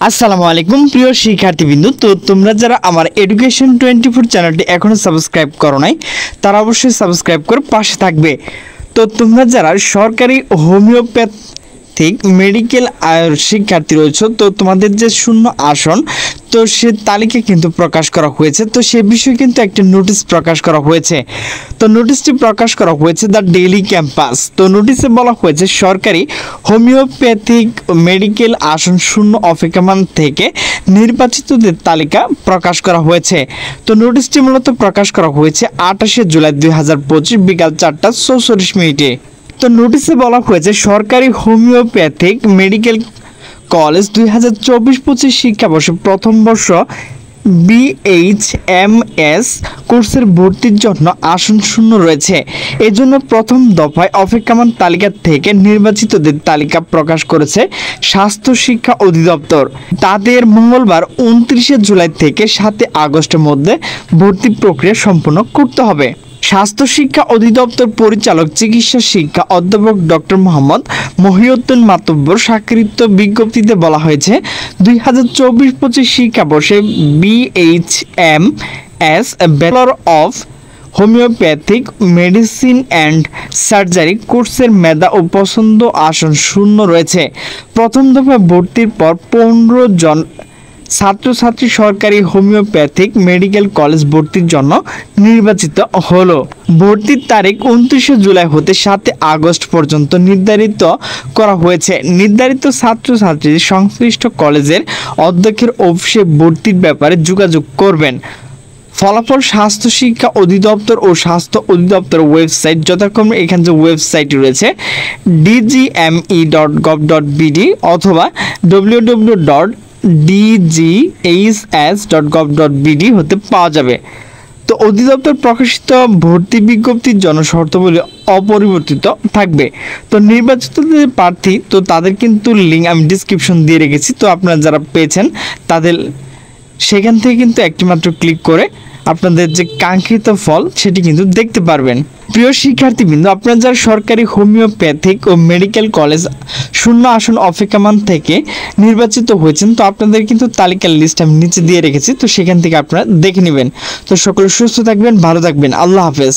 আসসালামু আলাইকুম প্রিয় শিক্ষার্থীবৃন্দ। তো তোমরা যারা আমার এডুকেশন 24 চ্যানেলটি এখনো সাবস্ক্রাইব করো নাই তারা অবশ্যই সাবস্ক্রাইব করে পাশে থাকবে। তো তোমরা যারা সরকারি হোমিওপ্যাথিক মেডিকেল শিক্ষার্থী রয়েছে, তো তোমাদের যে শূন্য আসন তো সে তালিকা কিন্তু প্রকাশ করা হয়েছে। তো সে বিষয়ে কিন্তু একটা নোটিশ প্রকাশ করা হয়েছে। তো নোটিশটি প্রকাশ করা হয়েছে দ্য ডেইলি ক্যাম্পাস। তো নোটিশে বলা হয়েছে সরকারি হোমিওপ্যাথিক মেডিকেল আসন শূন্য অপেক্ষমান থেকে নির্বাচিতদের তালিকা প্রকাশ করা হয়েছে। তো নোটিশটি মূলত প্রকাশ করা হয়েছে 28শে জুলাই 2025 বিকাল 4:44। তো নোটিশে বলা হয়েছে সরকারি হোমিওপ্যাথিক মেডিকেল কলেজ 2024-25 শিক্ষাবর্ষে প্রথম বর্ষ BHMS কোর্সের ভর্তির জন্য আসন শূন্য রয়েছে। এজন্য প্রথম দফায় অপেক্ষমান তালিকা থেকে নির্বাচিতদের তালিকা প্রকাশ করেছে স্বাস্থ্য শিক্ষা অধিদপ্তর। তাদের মঙ্গলবার 29শে জুলাই থেকে 7 আগস্টের মধ্যে ভর্তি প্রক্রিয়া সম্পন্ন করতে হবে। স্বাস্থ্য শিক্ষা অধিদপ্তর পরিচালক চিকিৎসা শিক্ষা অধ্যাপক ডক্টর মোহাম্মদ মহিউদ্দিন মাতব্বর স্বাক্ষরিত বিজ্ঞপ্তিতে বলা হয়েছে 2024-25 শিক্ষাবর্ষে BHMS bachelor of homeopathic medicine and surgery কোর্সের মেধা ও পছন্দ আসন শূন্য রয়েছে। প্রথম দফায় ভর্তির পর 15 জন ছাত্রছাত্রী সরকারি হোমিওপ্যাথিক মেডিকেল কলেজ ভর্তির জন্য নির্বাচিত হলো। ভর্তির তারিখ 29শে জুলাই হতে 7 আগস্ট পর্যন্ত নির্ধারিত করা হয়েছে। নির্ধারিত ছাত্রছাত্রী সংশ্লিষ্ট কলেজের অধ্যক্ষের অফিসে ভর্তির ব্যাপারে যোগাযোগ করবেন। ফলাফল স্বাস্থ্য শিক্ষা অধিদপ্তর ও স্বাস্থ্য অধিদপ্তর ওয়েবসাইট যথাক্রমে এখানে যে ওয়েবসাইটটি রয়েছে dgme.gov.bd অথবা www.dghs.gov.bd হতে পাওয়া যাবে। তো অধিদপ্তর প্রকাশিত ভর্তি বিজ্ঞপ্তির জন্য শর্তাবলী অপরিবর্তিত থাকবে। তো নির্বাচিত যে প্রার্থী তো তাদের কিন্তু লিঙ্ক আমি ডিসক্রিপশন দিয়ে রেখেছি। তো আপনারা যারা পেয়েছেন তাদের সেখান থেকে কিন্তু একটি মাত্র ক্লিক করে আপনাদের যে কাঙ্ক্ষিত ফল সেটি কিন্তু দেখতে পারবেন। প্রিয় শিক্ষার্থীবৃন্দ, আপনারা যারা সরকারি হোমিওপ্যাথিক ও মেডিকেল কলেজ শূন্য আসন অপেক্ষমান থেকে নির্বাচিত হয়েছেন, তো আপনাদের কিন্তু তালিকার লিস্ট আমি নিচে দিয়ে রেখেছি। তো সেখান থেকে আপনারা দেখে নেবেন। তো সকলে সুস্থ থাকবেন, ভালো থাকবেন। আল্লাহ হাফেজ।